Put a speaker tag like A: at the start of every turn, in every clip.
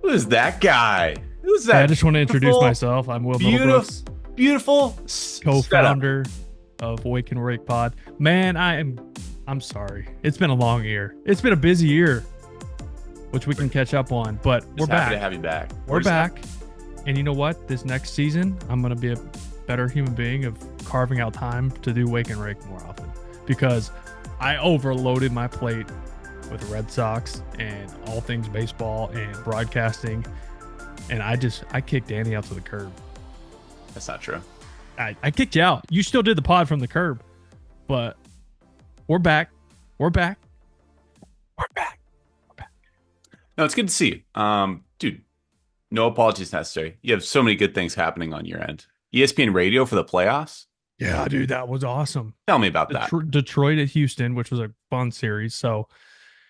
A: Who is that guy? Who's that?
B: I just want to introduce myself. I'm Will Middlebrooks,
A: beautiful
B: co-founder of RAKE Pod. Man, I'm sorry. It's been a long year. It's been a busy year, which we can catch up on. But we're back.
A: Happy to have you back.
B: We're back. And you know what? This next season, I'm going to be a better human being of carving out time to do Wake and Rake more often, because I overloaded my plate with Red Sox and all things baseball and broadcasting. And I kicked Danny out to the curb.
A: That's not true.
B: I kicked you out. You still did the pod from the curb, but we're back. We're back. We're back. We're back.
A: No, it's good to see you. Dude, no apologies necessary. You have so many good things happening on your end. ESPN radio for the playoffs?
B: Yeah, dude, that was awesome.
A: Tell me about that.
B: Detroit at Houston, which was a fun series. So,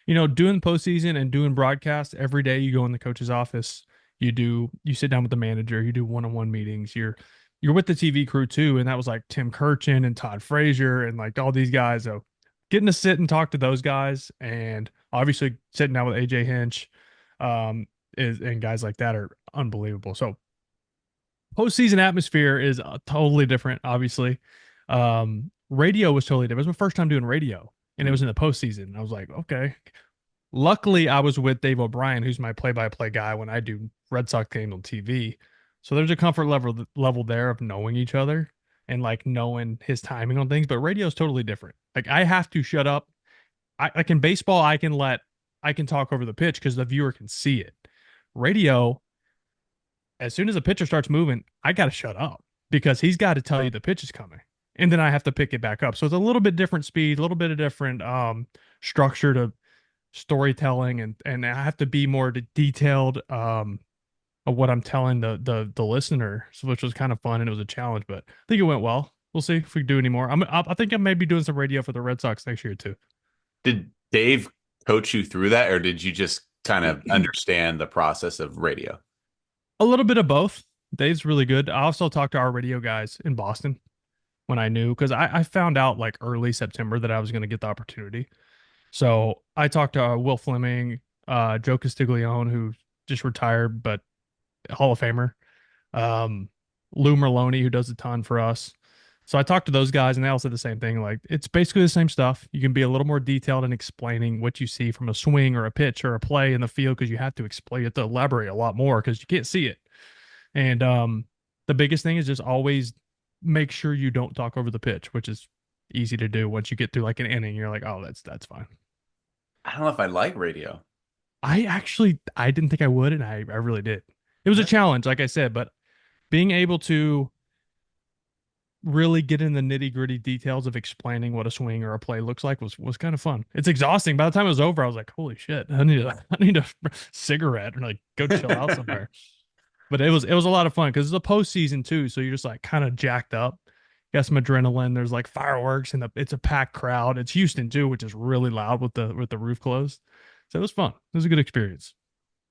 B: doing postseason and doing broadcast every day, you go in the coach's office, you sit down with the manager, you do one-on-one meetings, you're with the TV crew too. And that was like Tim Kirchin and Todd Frazier and like all these guys. So getting to sit and talk to those guys, and obviously sitting down with AJ Hinch, and guys like that are unbelievable. So postseason atmosphere is totally different, obviously. Radio was totally different. It was my first time doing radio, and it was in the postseason. I was like, okay. Luckily, I was with Dave O'Brien, who's my play-by-play guy when I do Red Sox games on TV. So there's a comfort level there of knowing each other and like knowing his timing on things. But radio is totally different. Like, I have to shut up. Like in baseball, I can talk over the pitch because the viewer can see it. Radio, as soon as a pitcher starts moving, I got to shut up because he's got to tell you the pitch is coming. And then I have to pick it back up. So it's a little bit different speed, a little bit of different structure to storytelling. And I have to be more detailed of what I'm telling the listener, which was kind of fun. And it was a challenge, but I think it went well. We'll see if we do any more. I think I may be doing some radio for the Red Sox next year too.
A: Did Dave coach you through that, or did you just kind of understand the process of radio?
B: A little bit of both. Dave's really good. I also talked to our radio guys in Boston when I knew, because I found out like early September that I was going to get the opportunity. So I talked to Will Fleming, Joe Castiglione, who just retired, but Hall of Famer, Lou Merloni, who does a ton for us. So I talked to those guys, and they all said the same thing. Like, it's basically the same stuff. You can be a little more detailed in explaining what you see from a swing or a pitch or a play in the field, because you have to explain it, to elaborate a lot more because you can't see it. And the biggest thing is just always make sure you don't talk over the pitch, which is easy to do once you get through like an inning. You're like, oh, that's fine.
A: I don't know if I like radio.
B: I didn't think I would, and I really did. It was a challenge, like I said, but being able to really get in the nitty-gritty details of explaining what a swing or a play looks like was kind of fun. It's exhausting. By the time it was over, I was like, holy shit, I need a cigarette or like go chill out somewhere. But it was a lot of fun because it's a postseason too, so you're just like kind of jacked up. Got some adrenaline. There's like fireworks, and it's a packed crowd. It's Houston too, which is really loud with the roof closed. So it was fun. It was a good experience.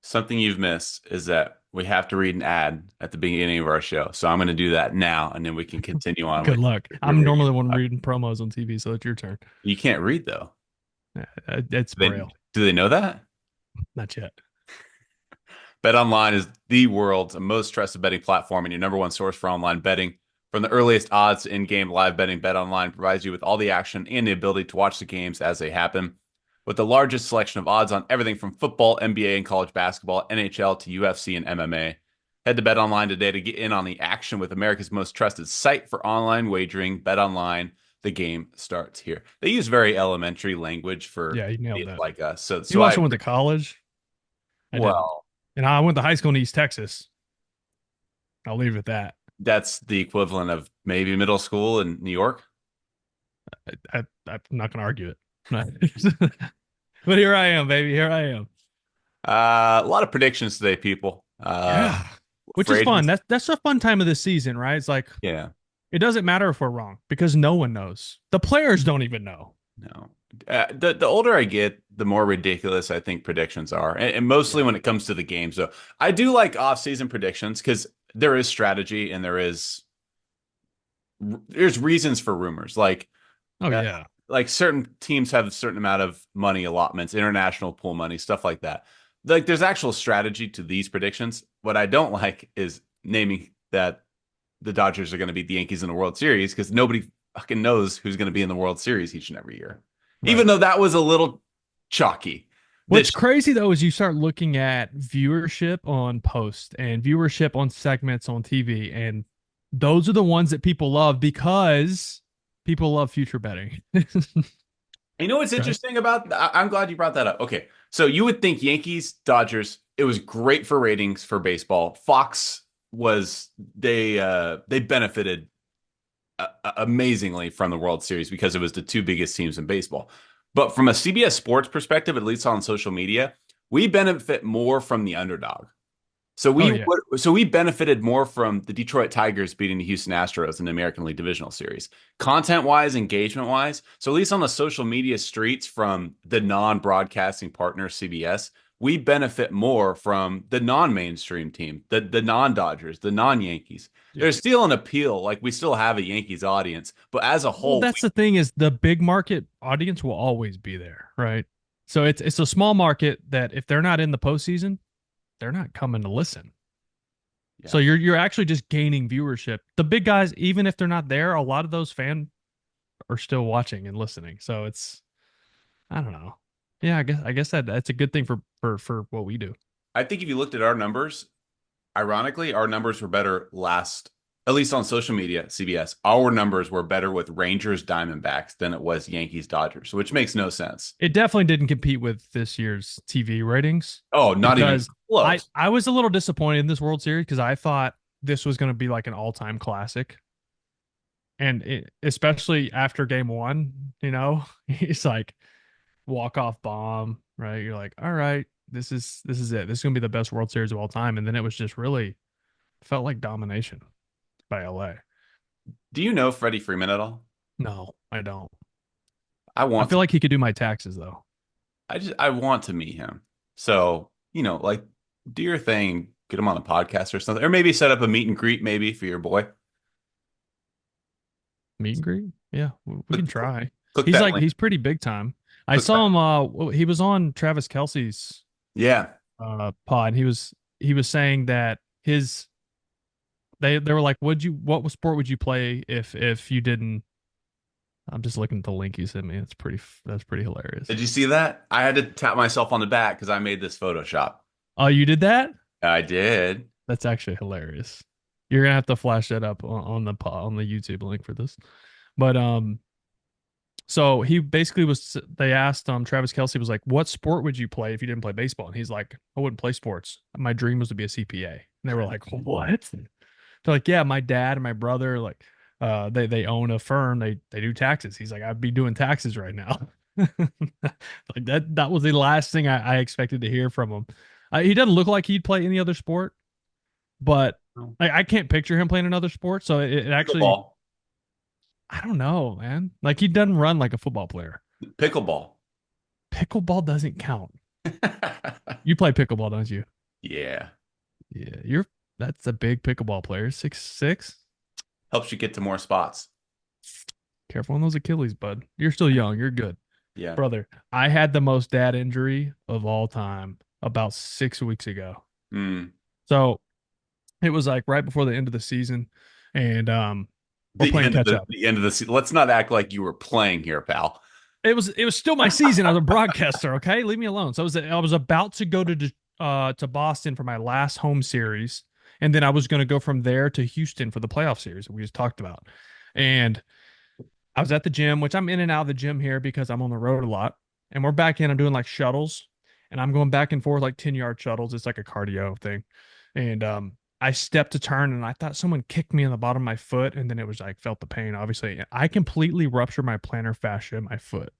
A: Something you've missed is that we have to read an ad at the beginning of our show. So I'm going to do that now, and then we can continue on.
B: Good luck. I'm normally the one reading promos on TV, so it's your turn.
A: You can't read, though.
B: It's Braille.
A: Do they know that?
B: Not yet.
A: BetOnline is the world's most trusted betting platform and your number one source for online betting. From the earliest odds to in-game live betting, BetOnline provides you with all the action and the ability to watch the games as they happen. With the largest selection of odds on everything from football, NBA, and college basketball, NHL to UFC and MMA. Head to BetOnline today to get in on the action with America's most trusted site for online wagering. BetOnline, the game starts here. They use very elementary language for
B: you nailed that.
A: Like us. So
B: you also went to college? And I went to high school in East Texas. I'll leave it at that.
A: That's the equivalent of maybe middle school in New York.
B: I'm not going to argue it. But here I am, baby. Here I am.
A: A lot of predictions today, people.
B: Yeah, which is fun. That's a fun time of the season, right? It's like,
A: yeah,
B: it doesn't matter if we're wrong because no one knows. The players don't even know.
A: No. The older I get, the more ridiculous I think predictions are, and mostly when it comes to the game. So I do like off-season predictions because there is strategy and there's reasons for rumors. Like, like certain teams have a certain amount of money allotments, international pool money, stuff like that. like there's actual strategy to these predictions. What I don't like is naming that the Dodgers are going to beat the Yankees in the World Series because nobody fucking knows who's going to be in the World Series each and every year.
B: Right.
A: Even though that was a little chalky.
B: What's
A: This
B: crazy though is you start looking at viewership on post and viewership on segments on TV, and those are the ones that people love because people love future betting.
A: You know what's
B: Right?
A: interesting about I'm glad you brought that up. Okay. So you would think Yankees, Dodgers, it was great for ratings for baseball. Fox was they benefited amazingly from the World Series because it was the two biggest teams in baseball. But from a CBS Sports perspective, at least on social media, we benefit more from the underdog.
B: Oh yeah.
A: So we benefited more from the Detroit Tigers beating the Houston Astros in the American League Divisional Series, content wise, engagement wise. So at least on the social media streets from the non-broadcasting partner CBS, we benefit more from the non-mainstream team, the non-Dodgers, the non-Yankees.
B: Yeah.
A: There's still an appeal, like we still have a Yankees audience, but as a
B: Well,
A: whole,
B: that's the thing is the big market audience will always be there, right? So it's a small market that if they're not in the postseason, they're not coming to listen. So
A: yeah.
B: you're actually just gaining viewership. The big guys, even if they're not there, a lot of those fans are still watching and listening. So it's I don't know. Yeah, I guess that's a good thing for what we do.
A: I think if you looked at our numbers, ironically, our numbers were better last, at least on social media, CBS. Our numbers were better with Rangers Diamondbacks than it was Yankees Dodgers, which makes no sense.
B: It definitely didn't compete with this year's TV ratings
A: Oh, not even
B: because I
A: close.
B: I was a little disappointed in this World Series because I thought this was going to be like an all-time classic. And especially after game one, it's like walk-off bomb, right? You're like, all right, this is it. This is gonna be the best World Series of all time. And then it was just really felt like domination by LA.
A: Do you know Freddie Freeman at all?
B: No, I don't.
A: I
B: I
A: want
B: feel
A: to.
B: like he could do my taxes though.
A: I want to meet him. So, like do your thing, get him on a podcast or something, or maybe set up a meet and greet maybe for your boy.
B: Meet and greet? Yeah, we can
A: Click,
B: try.
A: click
B: He's
A: that
B: like
A: link.
B: he's pretty big time. I
A: Click that.
B: saw him he was on Travis Kelsey's
A: Yeah.
B: pod. He was saying that his they were like, what sport would you play if you didn't. I'm just looking at the link you sent me. That's pretty hilarious.
A: Did you see that? I had to tap myself on the back because I made this Photoshop.
B: Oh, you did that?
A: I did.
B: That's actually hilarious. You're gonna have to flash that up on the YouTube link for this. But so he basically was. They asked Travis Kelsey was like, "What sport would you play if you didn't play baseball?" And he's like, "I wouldn't play sports. My dream was to be a CPA." And they were like, "What?" They're like, "Yeah, my dad and my brother like, they own a firm. They do taxes." He's like, "I'd be doing taxes right now." Like that was the last thing I expected to hear from him. He doesn't look like he'd play any other sport, but
A: Oh.
B: I can't picture him playing another sport. So it actually,
A: Pickleball.
B: I don't know, man. Like he doesn't run like a football player.
A: Pickleball.
B: Pickleball doesn't count. You play pickleball, don't you?
A: Yeah.
B: Yeah, that's a big pickleball player. 6'6".
A: Helps you get to more spots.
B: Careful on those Achilles, bud. You're still young. You're good.
A: Yeah.
B: Brother, I had the most dad injury of all time about 6 weeks ago.
A: Mm.
B: So it was like right before the end of the season, and we're
A: The
B: playing
A: end of
B: catch
A: the
B: up.
A: the end of the season. Let's not act like you were playing here, pal.
B: It was still my season. I was a broadcaster. Okay, leave me alone. So I was about to go to Boston for my last home series, and then I was going to go from there to Houston for the playoff series that we just talked about. And I was at the gym, which I'm in and out of the gym here because I'm on the road a lot. And we're back in. I'm doing like shuttles, and I'm going back and forth like 10-yard shuttles. It's like a cardio thing. And I stepped to turn, and I thought someone kicked me in the bottom of my foot, and then it was like felt the pain. Obviously, I completely ruptured my plantar fascia in my foot.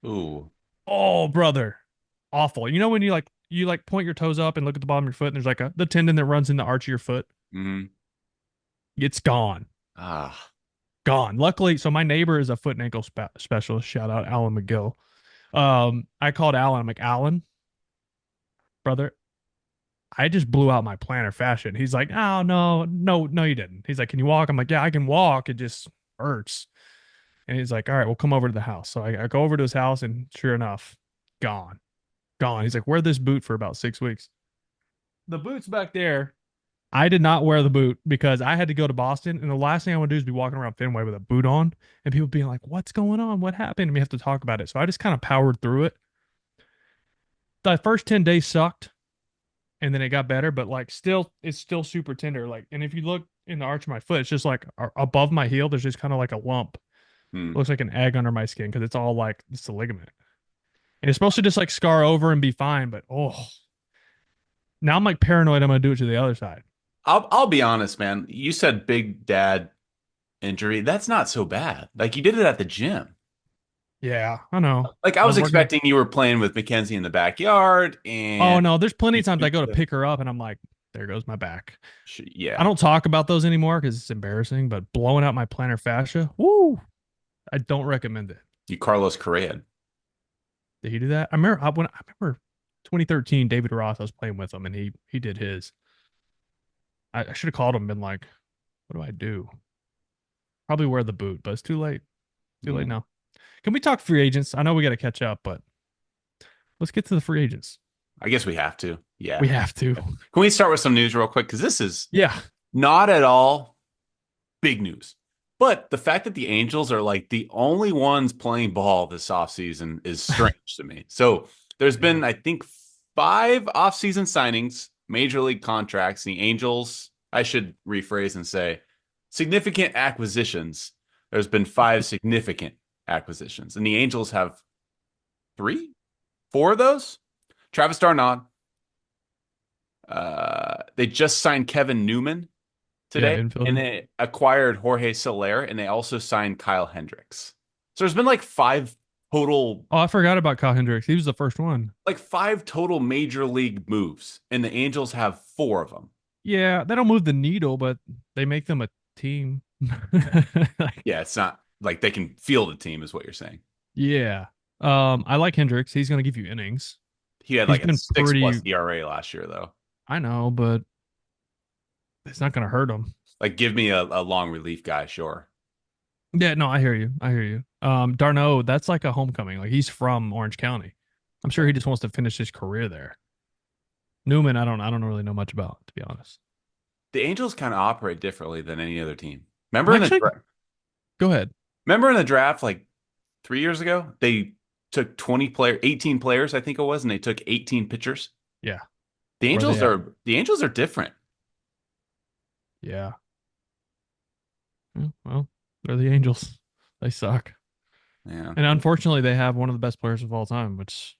A: Ooh.
B: Oh, brother, awful. You know when you point your toes up and look at the bottom of your foot, and there's like the tendon that runs in the arch of your foot.
A: Hmm.
B: It's gone.
A: Ah.
B: Gone. Luckily, so my neighbor is a foot and ankle specialist. Shout out Alan McGill. I called Alan. I'm like, Alan, brother, I just blew out my plantar fascia. And he's like, oh no, no, no, you didn't. He's like, can you walk? I'm like, yeah, I can walk. It just hurts. And he's like, all right, we'll come over to the house. So I go over to his house, and sure enough, gone, Gone. He's like, wear this boot for about 6 weeks. The boot's back there. I did not wear the boot because I had to go to Boston, and the last thing I want to do is be walking around Fenway with a boot on, and people being like, "What's going on? What happened?" And we have to talk about it. So I just kind of powered through it. The first 10 days sucked, and then it got better, but like still, it's still super tender. Like, and if you look in the arch of my foot, it's just like above my heel. There's just kind of like a lump.
A: Hmm.
B: Looks like an egg under my skin because it's all like it's a ligament, and it's supposed to just like scar over and be fine. But now I'm like paranoid. I'm gonna do it to the other side.
A: I'll be honest, man. You said big dad injury. That's not so bad. Like you did it at the gym.
B: Yeah, I know.
A: Like I
B: I
A: was
B: was working.
A: expecting you were playing with Mackenzie in the backyard
B: Oh
A: and
B: no, there's plenty
A: you
B: of times I
A: took
B: go to
A: the
B: pick her up and I'm like, there goes my back. I
A: yeah,
B: don't talk about those anymore because it's embarrassing, but blowing out my plantar fascia, woo, I don't recommend it.
A: you Carlos Correa.
B: Did he do that? I remember 2013 David Ross, I was playing with him and he did his. I should have called him and been like, what do I do? Probably wear the boot, but it's too late. Too late
A: Mm.
B: now. Can we talk free agents? I know we got to catch up, but let's get to the free agents.
A: I guess we have to. Yeah.
B: We have to.
A: Can we start with some news real quick? Because this is
B: Yeah.
A: not at all big news. But the fact that the Angels are like the only ones playing ball this offseason is strange to me. So there's
B: Yeah.
A: been, I think, five offseason signings, major league contracts. The Angels, I should rephrase and say, significant acquisitions. There's been five significant acquisitions. And the Angels have three, four of those. Travis d'Arnaud. They just signed Kevin Newman
B: Yeah,
A: today, and
B: infielder.
A: they acquired Jorge Soler, and they also signed Kyle Hendricks. So there's been like
B: Oh, I forgot about Kyle Hendricks. He was the first one.
A: five total major league moves, and the Angels have four of them.
B: Yeah, they don't move the needle, but they make them a team. Like,
A: Yeah, it's not like they can field a team, is what you're saying.
B: yeah. I like Hendricks. He's gonna give you innings.
A: He had
B: He's
A: like a
B: been
A: 6+
B: pretty.
A: ERA last year, though.
B: I know, but it's not gonna hurt him.
A: Like, give me a long relief guy, sure.
B: Yeah, no, I hear you. I hear you. Darno, that's like a homecoming. Like he's from Orange County. I'm sure he just wants to finish his career there. Newman, I don't really know much about, to be honest.
A: The Angels kind of operate differently than any other team. Remember in the
B: Actually, go ahead.
A: remember in the draft like 3 years ago, they took 18 players, I think it was, and they took 18 pitchers.
B: Yeah.
A: The
B: Where they
A: Angels
B: at?
A: are the Angels are different.
B: Yeah. Well, they're the Angels. They suck.
A: Yeah.
B: And unfortunately, they have one of the best players of all time, which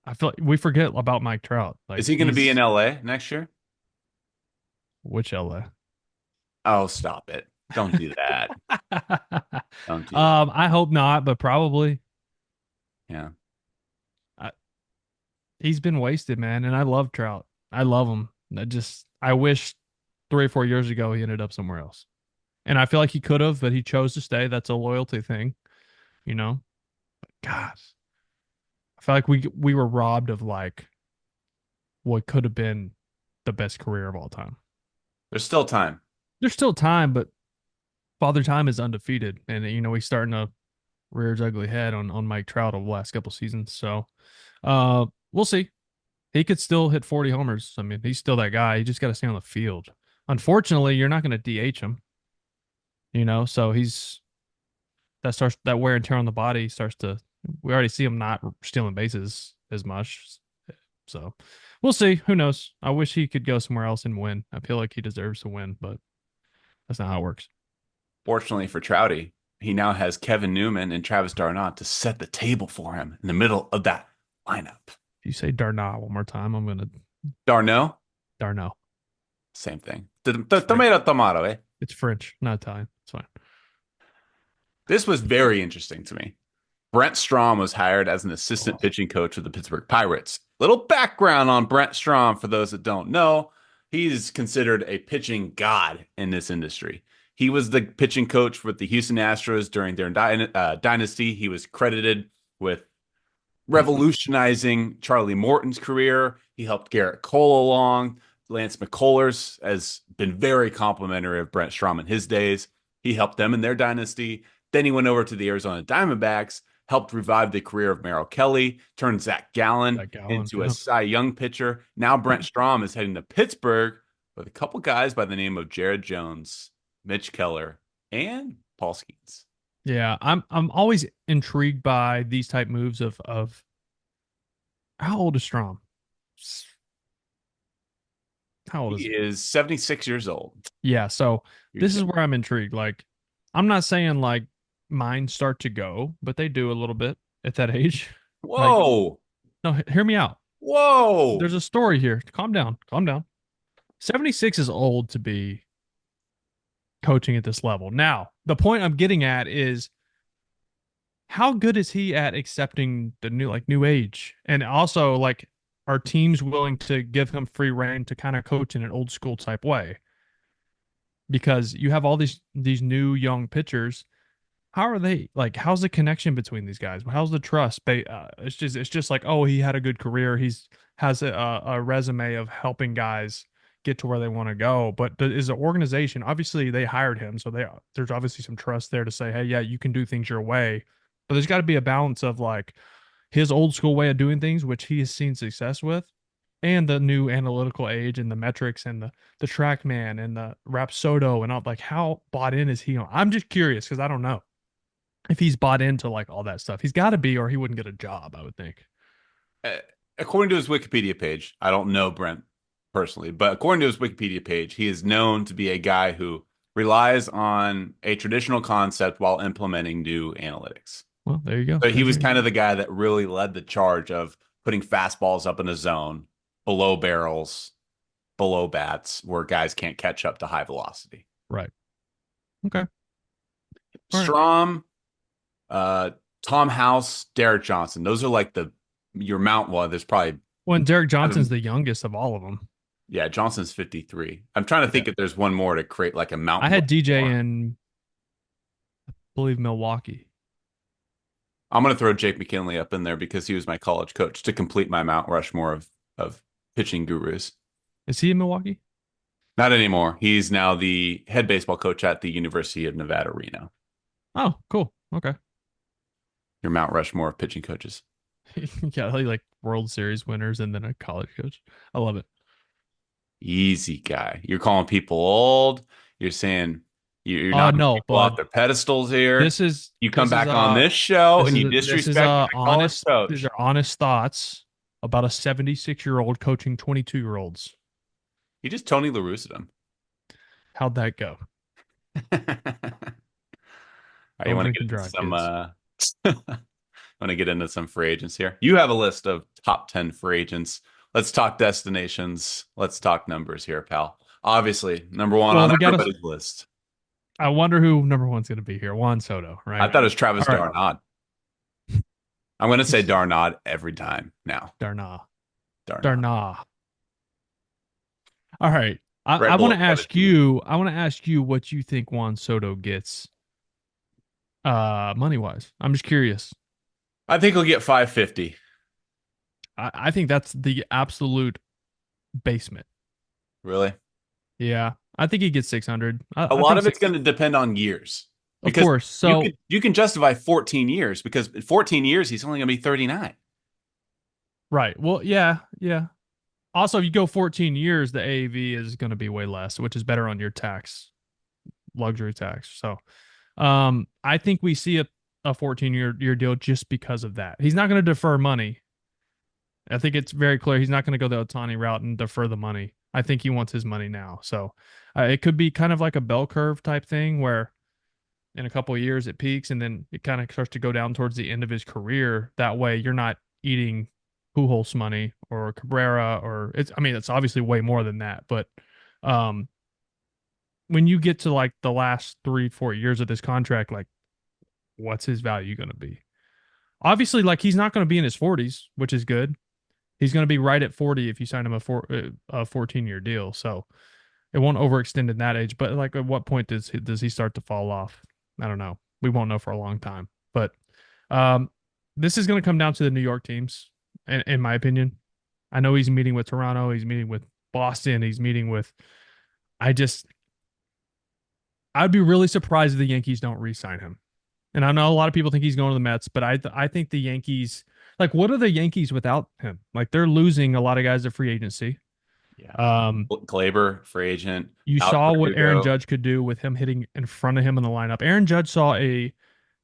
B: I feel like we forget about Mike Trout.
A: Is
B: Like
A: he going to be in
B: he's
A: LA next year?
B: which LA?
A: Oh, stop it. Don't do that. Don't do that.
B: I hope not, but probably.
A: Yeah.
B: I, he's been wasted, man. And I love Trout. I love him. I wish 3 or 4 years ago he ended up somewhere else. And I feel like he could have, but he chose to stay. That's a loyalty thing, you know? But God, I feel like we were robbed of like what could have been the best career of all time.
A: There's still time.
B: There's still time, but Father Time is undefeated. And, he's starting to rear his ugly head on Mike Trout over the last couple seasons. So we'll see. He could still hit 40 homers. I mean, he's still that guy. You just got to stay on the field. Unfortunately, you're not going to DH him, so that wear and tear on the body starts to, we already see him not stealing bases as much. So we'll see. Who knows? I wish he could go somewhere else and win. I feel like he deserves to win, but that's not how it works.
A: Fortunately for Trouty, he now has Kevin Newman and Travis d'Arnaud to set the table for him in the middle of that lineup.
B: If you say Darnell one more time, I'm going to
A: Darno,
B: Darnell.
A: same thing. Tomato, eh?
B: It's French, not Italian. It's fine.
A: This was very interesting to me. Brent Strom was hired as an assistant pitching coach of the Pittsburgh Pirates. Little background on Brent Strom for those that don't know. He's considered a pitching god in this industry. He was the pitching coach with the Houston Astros during their dynasty. He was credited with revolutionizing Charlie Morton's career. He helped Garrett Cole along. Lance McCullers has been very complimentary of Brent Strom in his days. He helped them in their dynasty. Then he went over to the Arizona Diamondbacks helped revive the career of Merrill Kelly, turned Zach Gallen
B: That Gallen,
A: into a
B: yeah.
A: Cy Young pitcher. Now Brent Strom is heading to Pittsburgh with a couple guys by the name of Jared Jones, Mitch Keller, and Paul Skeens.
B: Yeah, I'm always intrigued by these type moves of how old is Strom? How old is
A: He
B: he?
A: is 76 years old.
B: Yeah, so
A: You're
B: this is
A: joking.
B: where I'm intrigued. Like, I'm not saying like mine start to go, but they do a little bit at that age. Like,
A: Whoa.
B: no, hear me out. There's
A: Whoa.
B: a story here. Calm down. Calm down. 76 is old to be coaching at this level. Now, the point I'm getting at is how good is he at accepting the new age? And also like are teams willing to give him free reign to kind of coach in an old school type way? Because you have all these new young pitchers. How are they like how's the connection between these guys? How's the trust? It's just like, oh, he had a good career. He's has a resume of helping guys get to where they want to go. But is the organization obviously they hired him, so there's obviously some trust there to say, hey, yeah, you can do things your way. But there's got to be a balance of like his old school way of doing things, which he has seen success with, and the new analytical age and the metrics and the TrackMan and the Rapsodo and all like how bought in is he on? I'm just curious because I don't know if he's bought into like all that stuff. He's got to be, or he wouldn't get a job, I would think.
A: Uh, According to his Wikipedia page, I don't know Brent personally, but according to his Wikipedia page, he is known to be a guy who relies on a traditional concept while implementing new analytics.
B: Well, there you go.
A: So he
B: There's
A: was
B: your
A: kind of
B: answer.
A: the guy that really led the charge of putting fastballs up in a zone, below barrels, below bats, where guys can't catch up to high velocity.
B: Right. Okay. All right.
A: Strom, uh, Tom House, Derek Johnson. Those are like your Mount one. There's probably
B: Well, and Derek Johnson's
A: seven.
B: the youngest of all of them.
A: Yeah, Johnson's 53. I'm trying to
B: Yeah.
A: think if there's one more to create like a
B: I
A: Mount
B: had DJ
A: Rushmore.
B: in, I believe, Milwaukee.
A: I'm going to throw Jake McKinley up in there because he was my college coach to complete my Mount Rushmore of pitching gurus.
B: Is he in Milwaukee?
A: Not anymore. He's now the head baseball coach at the University of Nevada, Reno.
B: Oh, cool. Okay.
A: Your Mount Rushmore of pitching coaches.
B: Yeah, like World Series winners and then a college coach. I love it.
A: Easy guy. You're calling people old. You're saying you're knocking
B: No,
A: people off
B: bud.
A: their pedestals here.
B: This is
A: You come
B: this is
A: back on this show and you
B: this is
A: disrespect my college
B: honest. These
A: coach.
B: are honest thoughts about a 76-year-old coaching 22-year-olds.
A: He just Tony La Russa'd him.
B: How'd that go?
A: All right, you
B: Don't
A: want to
B: drink
A: get
B: and
A: into
B: drive,
A: some
B: kids.
A: want to get into some free agents here. You have a list of top 10 free agents. Let's talk destinations. Let's talk numbers here, pal. Obviously, number one
B: Well,
A: on
B: we got to.
A: everybody's list.
B: I wonder who number one's going to be here. Juan Soto,
A: I
B: right?
A: thought it was Travis
B: All right.
A: Darnod. I'm going to say Darnod every time now.
B: Darna.
A: Darnod.
B: Darna. All right. I
A: Red
B: want
A: Bull
B: to ask
A: Academy.
B: you. I want to ask you what you think Juan Soto gets, money wise. I'm just curious.
A: I think he'll get 550.
B: I think that's the absolute basement.
A: Really?
B: Yeah, I think he gets 600.
A: A
B: I
A: lot
B: think
A: of it's
B: six.
A: going to depend on years
B: Of
A: because
B: course. So
A: you can justify 14 years because in 14 years he's only going to be 39.
B: right. Well, yeah, yeah. Also, if you go 14 years, the AAV is going to be way less, which is better on your luxury tax. So, I think we see a 14-year deal just because of that. He's not going to defer money. I think it's very clear he's not going to go the Otani route and defer the money. I think he wants his money now. So, it could be kind of like a bell curve type thing where in a couple of years it peaks and then it kind of starts to go down towards the end of his career. That way, you're not eating Pujols money or Cabrera or it's obviously way more than that, but um when you get to like the last 3-4 years of this contract, like what's his value going to be? Obviously, like he's not going to be in his 40s, which is good. He's going to be right at 40 if you sign him a 14-year deal. So it won't overextend in that age. But like, at what point does he start to fall off? I don't know. We won't know for a long time. But um, this is going to come down to the New York teams, in my opinion. I know he's meeting with Toronto. He's meeting with Boston. He's meeting with. I just I'd be really surprised if the Yankees don't re-sign him. And I know a lot of people think he's going to the Mets, but I think the Yankees, like, what are the Yankees without him? Like, they're losing a lot of guys to free agency.
A: Yeah.
B: Um,
A: Gleyber, free agent.
B: you
A: Alex
B: saw what Aaron
A: Verdugo.
B: Judge could do with him hitting in front of him in the lineup. Aaron Judge saw a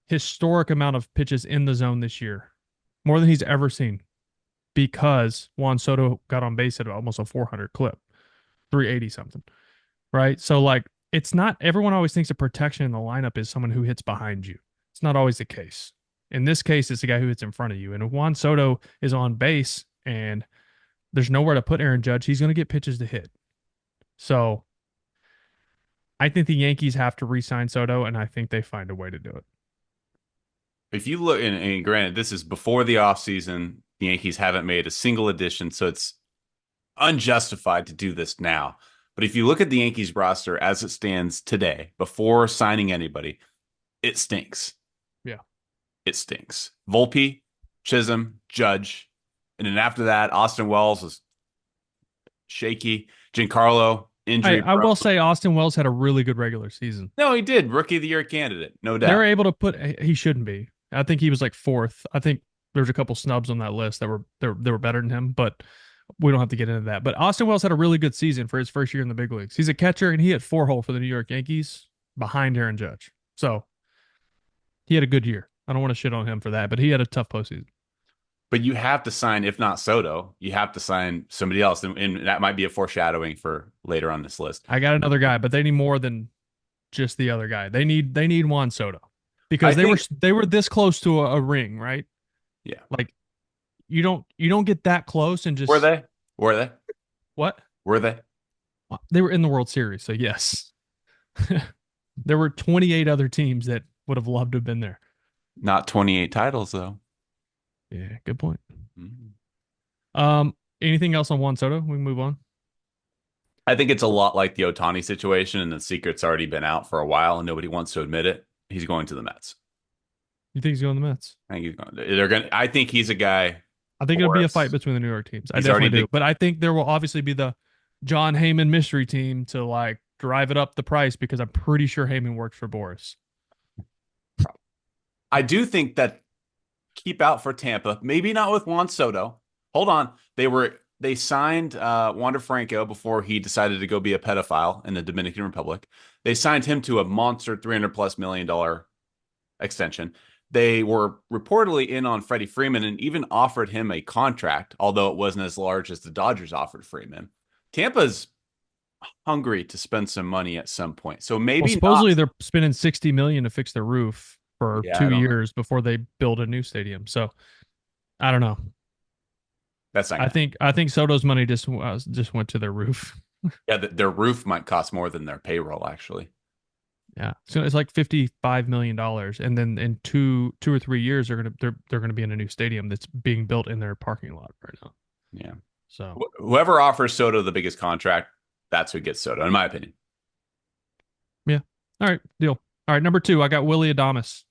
B: historic amount of pitches in the zone this year, more than he's ever seen, because Juan Soto got on base at almost a 400 clip, 380 something, right? So, like, it's not everyone always thinks a protection in the lineup is someone who hits behind you. It's not always the case. In this case, it's the guy who hits in front of you. And if Juan Soto is on base and there's nowhere to put Aaron Judge, he's going to get pitches to hit. So I think the Yankees have to re-sign Soto, and I think they find a way to do it.
A: If you look, and granted, this is before the offseason, the Yankees haven't made a single addition, so it's unjustified to do this now. But if you look at the Yankees roster as it stands today, before signing anybody, it stinks.
B: Yeah.
A: It stinks. Volpe, Chisholm, Judge, and then after that, Austin Wells was shaky. Giancarlo, injury
B: I will
A: prone.
B: say Austin Wells had a really good regular season.
A: No, he did. Rookie of the year candidate, no
B: They're
A: doubt.
B: able to put he shouldn't be. I think he was like fourth. I think there's a couple snubs on that list that were better than him, but we don't have to get into that. But Austin Wells had a really good season for his first year in the big leagues. He's a catcher and he hit 4 hole for the New York Yankees behind Aaron Judge. So he had a good year. I don't want to shit on him for that, but he had a tough postseason.
A: But you have to sign, if not Soto, you have to sign somebody else. And that might be a foreshadowing for later on this list.
B: I got another guy, but they need more than just the other guy. They need Juan Soto
A: I
B: because
A: think,
B: they were this close to a ring, right?
A: yeah.
B: Like you don't get that close and
A: Were
B: just
A: they? Were they?
B: what?
A: Were they?
B: They were in the World Series, so yes. There were 28 other teams that would have loved to have been there.
A: Not 28 titles, though.
B: Yeah, good point.
A: Mhm.
B: Anything else on Juan Soto? We can move on.
A: I think it's a lot like the Otani situation, and the secret's already been out for a while, and nobody wants to admit it. He's going to the Mets.
B: You think he's going to the Mets?
A: I think he's going. They're going. I think he's a guy
B: I think it'll
A: for
B: be a fight
A: us.
B: between the New York teams. I
A: He's already
B: definitely do.
A: big.
B: But I think there will obviously be the John Heyman mystery team to like drive it up the price because I'm pretty sure Heyman works for Boris.
A: I do think that keep out for Tampa. Maybe not with Juan Soto. Hold on. They signed Wander Franco before he decided to go be a pedophile in the Dominican Republic. They signed him to a monster 300 plus $1 million extension. They were reportedly in on Freddie Freeman and even offered him a contract, although it wasn't as large as the Dodgers offered Freeman. Tampa's hungry to spend some money at some point. So
B: Well,
A: maybe not.
B: supposedly they're spending 60 million to fix their roof for
A: Yeah, I
B: two
A: don't know.
B: years before they build a new stadium. So I don't know.
A: That's not
B: I
A: gonna.
B: think I think Soto's money just went to their roof.
A: Yeah, their roof might cost more than their payroll, actually.
B: Yeah, so it's like $55 million, and then in two or 3 years they're gonna be in a new stadium that's being built in their parking lot right now.
A: Yeah.
B: So
A: Whoever offers Soto the biggest contract, that's who gets Soto, in my opinion.
B: yeah, all right, deal. All right, number two, I got Willy Adames.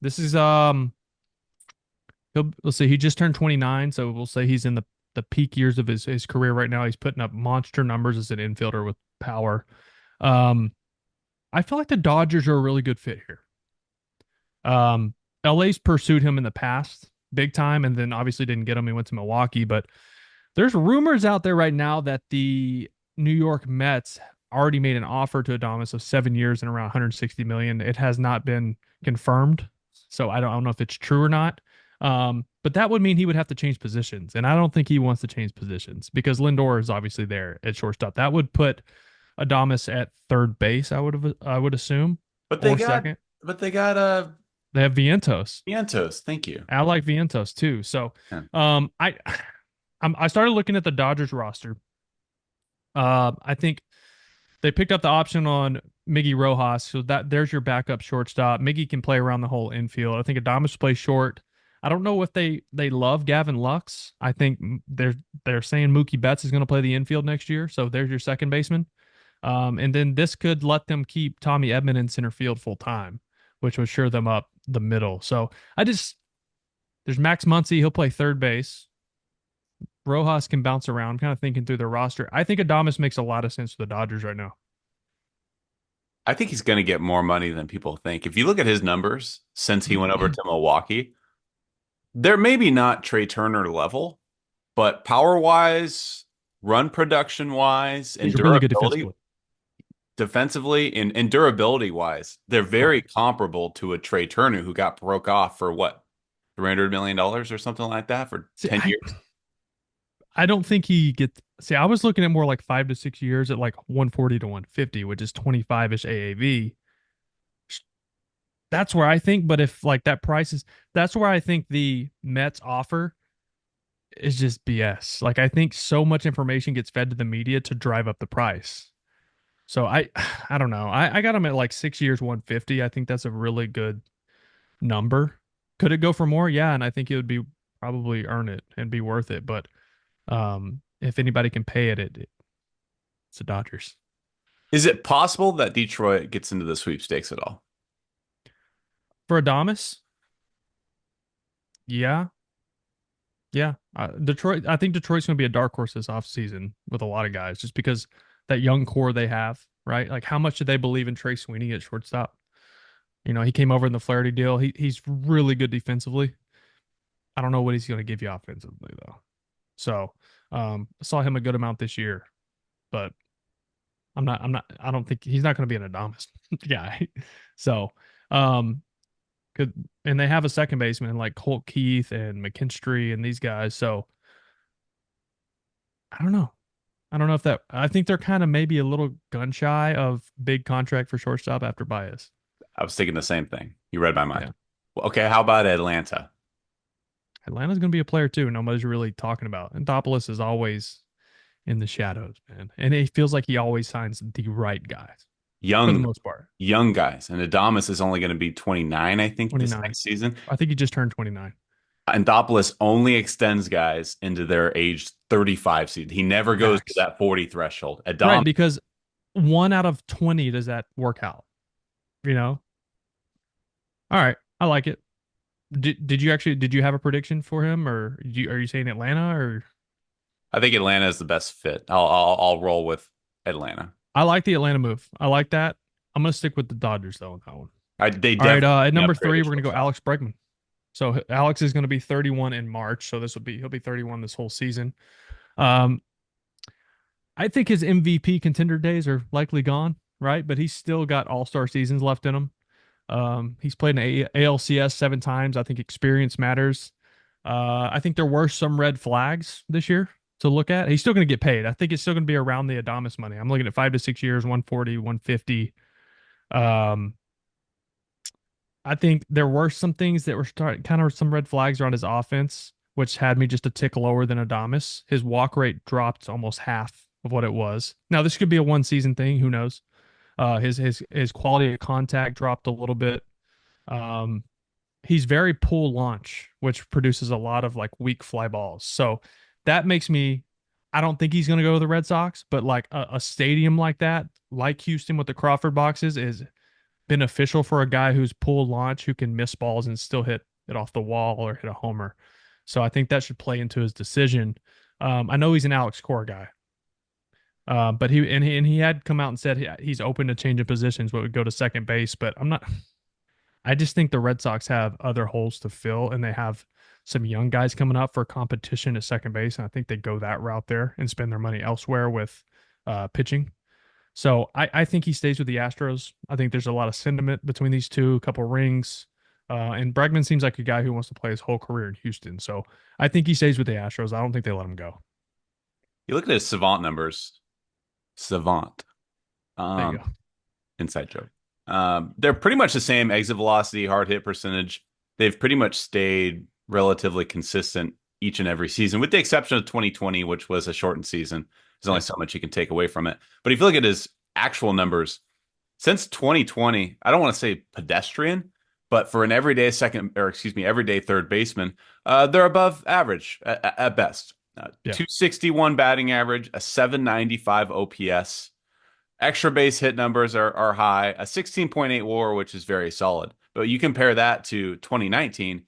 B: This is let's see, he just turned 29, so we'll say he's in the peak years of his career right now. He's putting up monster numbers as an infielder with power. Um, I feel like the Dodgers are a really good fit here. LA's pursued him in the past, big time, and then obviously didn't get him. He went to Milwaukee, but there's rumors out there right now that the New York Mets already made an offer to Adames of 7 years and around 160 million. It has not been confirmed, so I don't know if it's true or not. But that would mean he would have to change positions, and I don't think he wants to change positions because Lindor is obviously there at shortstop. That would put Adames at third base. I would assume,
A: But they
B: or
A: got,
B: second.
A: but they got
B: They have Vientos.
A: Vientos. Thank you.
B: I like Vientos too. So,
A: Yeah.
B: I I started looking at the Dodgers roster. I think they picked up the option on Miggy Rojas, so that there's your backup shortstop. Miggy can play around the whole infield. I think Adames plays short. I don't know if they love Gavin Lux. I think they're saying Mookie Betts is going to play the infield next year, so there's your second baseman. And then this could let them keep Tommy Edman in center field full time, which would sure them up the middle. So there's Max Muncy. He'll play third base. Rojas can bounce around. I'm kind of thinking through their roster. I think Adames makes a lot of sense for the Dodgers right now.
A: I think he's going to get more money than people think. If you look at his numbers since he went over to Milwaukee, they're maybe not Trey Turner level, but power wise, run production wise, and
B: He's really good
A: durability,
B: defensively.
A: defensively and durability wise, they're
B: Right.
A: very comparable to a Trey Turner who got broke off for what, $300 million or something like that for
B: See,
A: 10
B: I
A: years.
B: I don't think he gets. See, I was looking at more like 5 to 6 years at like 140 to 150, which is 25-ish AAV. That's where I think. But if like that price is, that's where I think the Mets offer is just BS. Like I think so much information gets fed to the media to drive up the price. So I don't know. I got him at like 6 years, 150. I think that's a really good number. Could it go for more? Yeah, and I think it would be probably earn it and be worth it. But if anybody can pay it, it's the Dodgers.
A: Is it possible that Detroit gets into the sweepstakes at all?
B: For Adames, yeah, yeah. Detroit, I think Detroit's going to be a dark horse this offseason with a lot of guys, just because that young core they have, right? Like, how much do they believe in Trey Sweeney at shortstop? You know, he came over in the Flaherty deal. He's really good defensively. I don't know what he's going to give you offensively though. So, I saw him a good amount this year, but I don't think he's not going to be an Adames guy. So, um, could and they have a second baseman like Colt Keith and McKinstry and these guys. So I don't know. I don't know if that. I think they're kind of maybe a little gun shy of big contract for shortstop after Baez.
A: I was thinking the same thing. You read my mind.
B: Yeah,
A: Well, okay, how about Atlanta?
B: Atlanta's going to be a player too. Nobody's really talking about. And Anthopoulos is always in the shadows, man. And it feels like he always signs the right guys for the
A: Young,
B: most part.
A: young guys. And Adames is only going to be 29, I think, this
B: 29.
A: next season.
B: I think he just turned 29.
A: Anthopoulos only extends guys into their age 35 season. He never goes to
B: Facts.
A: that 40 threshold.
B: Right,
A: Adames,
B: because 1 out of 20 does that work out? You know. All right, I like it. Did you have a prediction for him, or are you saying Atlanta? Or
A: I think Atlanta is the best fit. I'll roll with Atlanta.
B: I like the Atlanta move. I like that. I'm gonna stick with the Dodgers though on that one.
A: They
B: All right,
A: definitely
B: at number
A: upgrade
B: three,
A: the
B: we're gonna go
A: shortstop.
B: Alex Bregman. So Alex is gonna be 31 in March. So he'll be 31 this whole season. Um, I think his MVP contender days are likely gone, right? But he's still got All Star seasons left in him. He's played in ALCS 7 times. I think experience matters. I think there were some red flags this year to look at. He's still going to get paid. I think it's still going to be around the Adamas money. I'm looking at 5 to 6 years, 140, 150. Um, I think there were some things that were kind of some red flags around his offense, which had me just a tick lower than Adamas. His walk rate dropped almost half of what it was. Now this could be a 1 season thing. Who knows? His quality of contact dropped a little bit. Um, he's very pull launch, which produces a lot of like weak fly balls. So that makes me. I don't think he's going to go to the Red Sox, but like a stadium like that, like Houston with the Crawford boxes, is beneficial for a guy who's pull launch who can miss balls and still hit it off the wall or hit a homer. So I think that should play into his decision. I know he's an Alex Cora guy, but he had come out and said he's open to changing positions, what would go to second base. But I'm not. I just think the Red Sox have other holes to fill, and they have some young guys coming up for competition at second base, and I think they go that route there and spend their money elsewhere with pitching. So I think he stays with the Astros. I think there's a lot of sentiment between these two, a couple rings. And Bregman seems like a guy who wants to play his whole career in Houston. So I think he stays with the Astros. I don't think they let him go.
A: You look at his savant numbers. Savant.
B: There you
A: Um,
B: go.
A: inside joke. They're pretty much the same exit velocity, hard hit percentage. They've pretty much stayed relatively consistent each and every season, with the exception of 2020, which was a shortened season. There's only
B: Yeah.
A: so much you can take away from it. But if you look at his actual numbers since 2020, I don't want to say pedestrian, but for an everyday second, or excuse me, everyday third baseman, they're above average at best.
B: Yeah.
A: 261 batting average, a 795 OPS. Extra base hit numbers are high, a 16.8 WAR, which is very solid. But you compare that to 2019,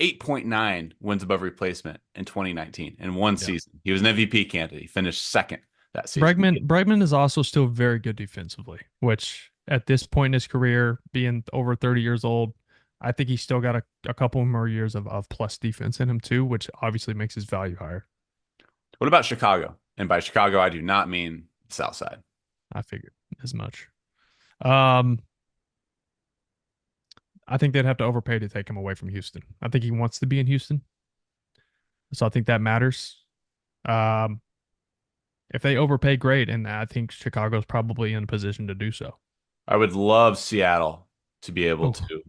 A: 8.9 wins above replacement in 2019 in one
B: Yeah.
A: season. He was an MVP candidate. He finished second. that season.
B: Bregman is also still very good defensively, which at this point in his career, being over 30 years old, I think he's still got a couple more years of plus defense in him too, which obviously makes his value higher.
A: What about Chicago? And by Chicago, I do not mean South Side.
B: I figured as much. Um, I think they'd have to overpay to take him away from Houston. I think he wants to be in Houston, so I think that matters. Um, if they overpay, great, and I think Chicago's probably in a position to do so.
A: I would love Seattle to be able
B: Oh,
A: to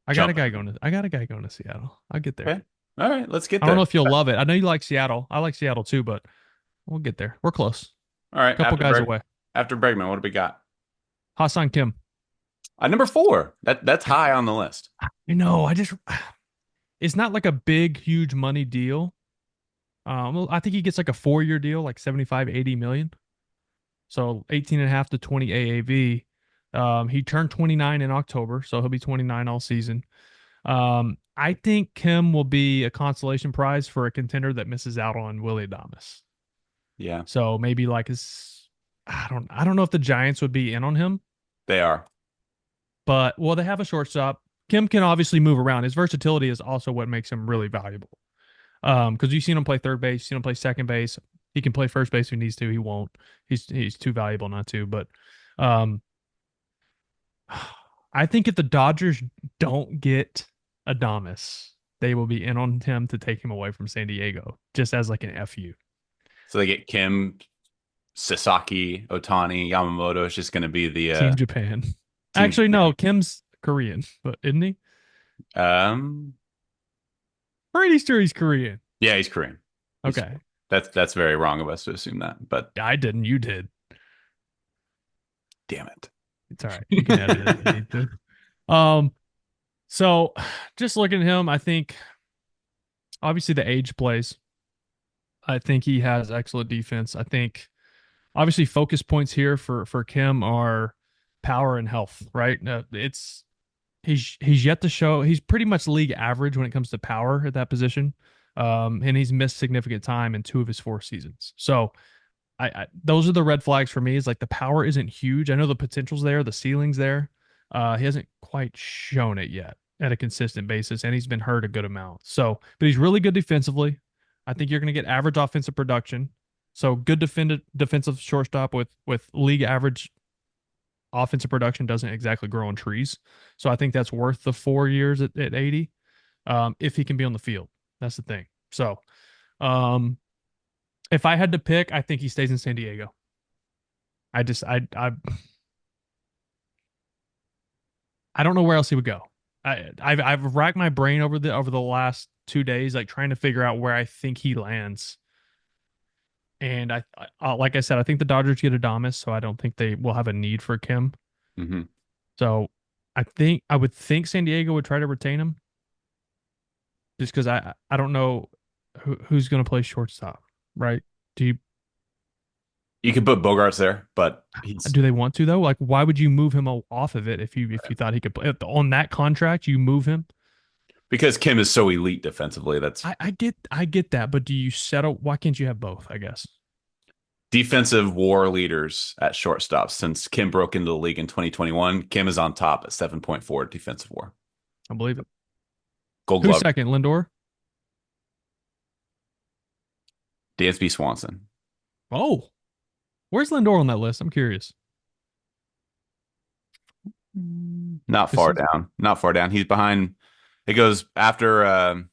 B: I got a
A: jump.
B: guy going to. I got a guy going to Seattle. I'll get there.
A: Okay. All right, let's get
B: I don't know
A: there.
B: if you'll love it. I know you like Seattle. I like Seattle too, but we'll get there. We're close.
A: All right,
B: Couple guys away.
A: After Bregman, what do we got?
B: Hassan Kim.
A: Number 4. That's high on the list.
B: You know, it's not like a big, huge money deal. Well, I think he gets like a 4-year deal, like 75, 80 million. So 18 and a half to 20 AAV. He turned 29 in October, so he'll be 29 all season. I think Kim will be a consolation prize for a contender that misses out on Willy Adames.
A: Yeah,
B: So maybe like I don't know if the Giants would be in on him,
A: they are.
B: but well, they have a shortstop. Kim can obviously move around. His versatility is also what makes him really valuable. Because you've seen him play third base, you've seen him play second base. He can play first base if he needs to. He won't. He's too valuable not to. But um, I think if the Dodgers don't get Adames, they will be in on him to take him away from San Diego, just as like an FU.
A: So they get Kim, Sasaki, Otani, Yamamoto. It's just going to be the
B: Team Japan.
A: team.
B: Actually, no, Kim's Korean, but isn't he?
A: Um,
B: Pretty sure he's Korean.
A: yeah, he's Korean.
B: Okay.
A: That's very wrong of us to assume that, but
B: I didn't. You did.
A: damn it.
B: It's all right. You can edit it if you need to. So just looking at him, I think obviously the age plays. I think he has excellent defense. I think obviously focus points here for Kim are power and health, right? It's he's yet to show he's pretty much league average when it comes to power at that position. And he's missed significant time in 2 of his 4 seasons. So those are the red flags for me. Is like the power isn't huge. I know the potential's there, the ceiling's there. He hasn't quite shown it yet at a consistent basis, and he's been hurt a good amount. So, but he's really good defensively. I think you're going to get average offensive production. So good defensive shortstop with league average offensive production doesn't exactly grow on trees. So I think that's worth the 4 years at 80. If he can be on the field. That's the thing. So if I had to pick, I think he stays in San Diego. I don't know where else he would go. I've racked my brain over the last 2 days, like trying to figure out where I think he lands. And I like I said, I think the Dodgers get Adames, so I don't think they will have a need for Kim.
A: Mm-hmm.
B: So I would think San Diego would try to retain him, just because I don't know who's going to play shortstop, right?
A: You could put Bogarts there, but
B: Do they want to though? Like, why would you move him off of it if you thought he could play on that contract? You move him
A: because Kim is so elite defensively. That's
B: I get that, but do you settle? Why can't you have both? I guess
A: defensive war leaders at shortstop since Kim broke into the league in 2021. Kim is on top at 7.4 defensive war.
B: I believe it.
A: Gold
B: Who's
A: Glove.
B: second? Lindor.
A: Dansby Swanson.
B: Oh, where's Lindor on that list? I'm curious.
A: Not far down. Not far down. He's behind. It goes after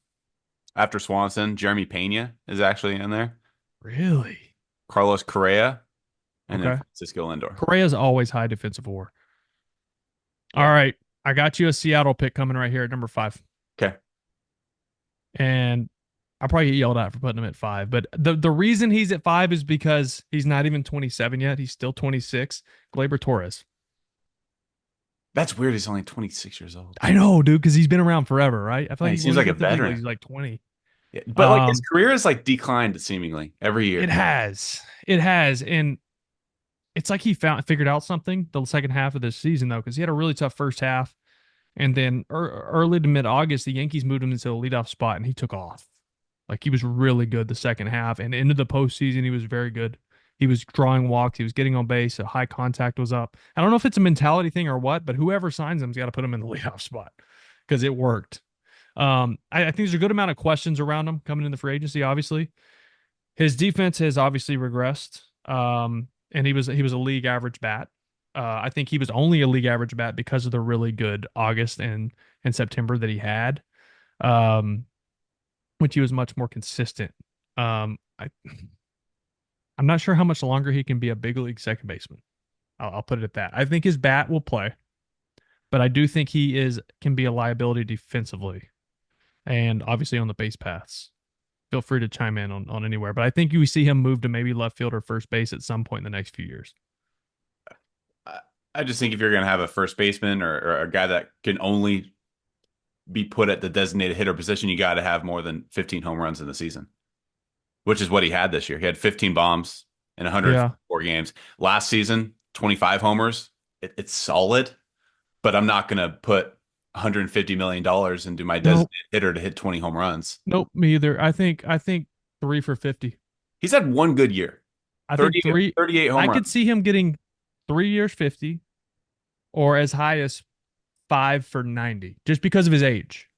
A: Swanson. Jeremy Pena is actually in there.
B: Really?
A: Carlos Correa and then
B: Okay.
A: Francisco Lindor.
B: Correa's always high defensive war. All right, I got you a Seattle pick coming right here at number 5.
A: Okay.
B: And I'll probably get yelled at for putting him at 5. But the reason he's at 5 is because he's not even 27 yet. He's still 26. Gleyber Torres.
A: That's weird. He's only 26 years old.
B: I know, dude, because he's been around forever, right? I feel
A: Yeah, he seems like a veteran.
B: He's like 20.
A: Yeah, but like his career has like declined seemingly every year.
B: It has. And it's like he figured out something the second half of this season, though, because he had a really tough first half. And then early to mid-August, the Yankees moved him into a leadoff spot, and he took off. Like, he was really good the second half. And into the postseason, he was very good. He was drawing walks. He was getting on base. So high contact was up. I don't know if it's a mentality thing or what, but whoever signs him's got to put him in the leadoff spot because it worked. I think there's a good amount of questions around him coming in the free agency. Obviously, his defense has obviously regressed. And he was a league average bat. I think he was only a league average bat because of the really good August and September that he had, um, which he was much more consistent. I'm not sure how much longer he can be a big league second baseman. I'll put it at that. I think his bat will play, but I do think can be a liability defensively and obviously on the base paths. Feel free to chime in on anywhere, but I think you see him move to maybe left field or first base at some point in the next few years.
A: I just think if you're going to have a first baseman or a guy that can only be put at the designated hitter position, you got to have more than 15 home runs in the season, which is what he had this year. He had 15 bombs in
B: Yeah.
A: 104 games. Last season, 25 homers. It's solid, but I'm not going to put $150 million into my designated
B: Nope.
A: hitter to hit 20 home runs.
B: Nope. Me either. I think 3 for 50.
A: He's had one good year,
B: I think
A: 30,
B: three.
A: 38 home
B: I could
A: runs.
B: see him getting 3 years 50 or as high as 5 for 90 just because of his age.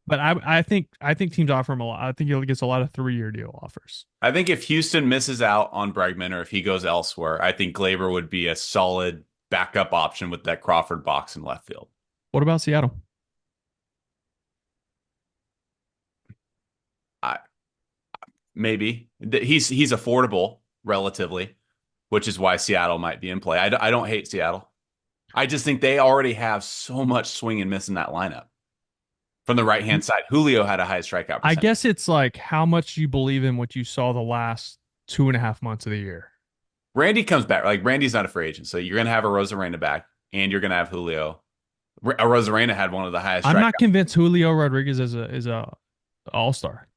B: But I think teams offer him a lot. I think he gets a lot of 3 year deal offers.
A: I think if Houston misses out on Bregman or if he goes elsewhere, I think Gleyber would be a solid backup option with that Crawford box in left field.
B: What about Seattle?
A: I maybe he's affordable relatively, which is why Seattle might be in play. I don't hate Seattle. I just think they already have so much swing and miss in that lineup. From the right hand side, Julio had a high strikeout
B: I
A: percentage.
B: guess it's like how much you believe in what you saw the last 2.5 months of the year.
A: Randy comes back. Like Randy's not a free agent, so you're gonna have a Rosarena back, and you're gonna have Julio. Rosarena had one of the highest
B: I'm not
A: strikeouts.
B: convinced Julio Rodriguez is a all-star.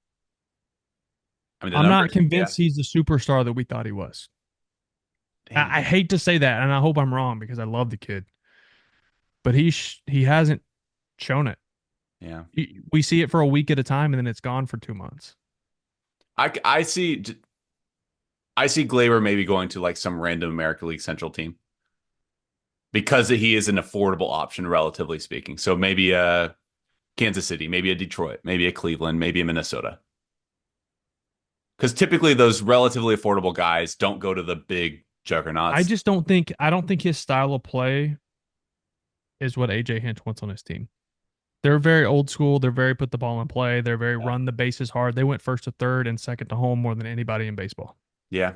A: I mean, the
B: I'm not
A: numbers, yeah.
B: convinced he's the superstar that we thought he was.
A: Dang,
B: I hate to say that, and I hope I'm wrong because I love the kid, but he hasn't shown it.
A: yeah.
B: We see it for a week at a time, and then it's gone for 2 months.
A: I see Gleyber maybe going to like some random American League Central team because he is an affordable option, relatively speaking. So maybe a Kansas City, maybe a Detroit, maybe a Cleveland, maybe a Minnesota. Because typically those relatively affordable guys don't go to the big
B: I
A: juggernauts.
B: just don't think his style of play is what AJ Hinch wants on his team. They're very old school. They're very put the ball in play. They're very
A: Yeah.
B: run the bases hard. They went first to third and second to home more than anybody in baseball.
A: Yeah.